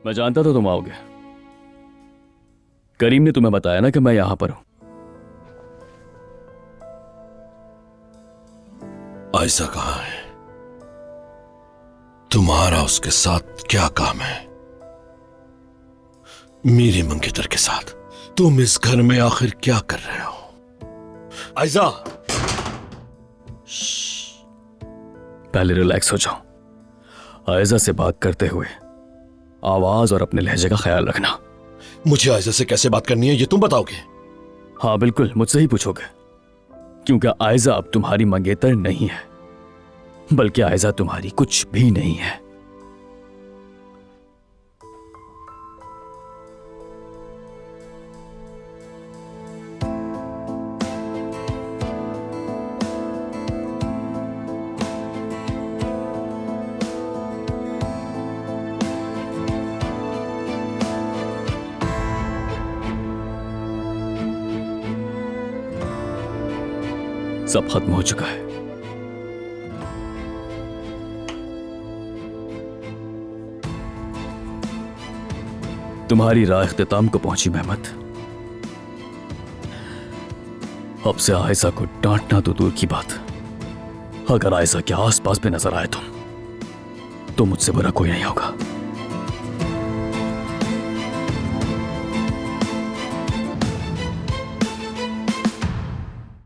मैं जानता था तुम आओगे। करीम ने तुम्हें बताया ना कि मैं यहां पर हूं। आयशा कहाँ है? तुम्हारा उसके साथ क्या काम है? मेरी मंगेतर के साथ तुम इस घर में आखिर क्या कर रहे हो? आयशा, पहले रिलैक्स हो जाओ। आयजा से बात करते हुए आवाज और अपने लहजे का ख्याल रखना। मुझे आयशा से कैसे बात करनी है ये तुम बताओगे? हाँ बिल्कुल, मुझसे ही पूछोगे, क्योंकि आयजा अब तुम्हारी मंगेतर नहीं है, बल्कि आयजा तुम्हारी कुछ भी नहीं है। सब खत्म हो चुका है। तुम्हारी राह इख्तिताम को पहुंची मेहमत। अब से आयशा को डांटना तो दूर की बात, अगर आयशा के आसपास भी नजर आए तुम तो मुझसे बुरा कोई नहीं होगा।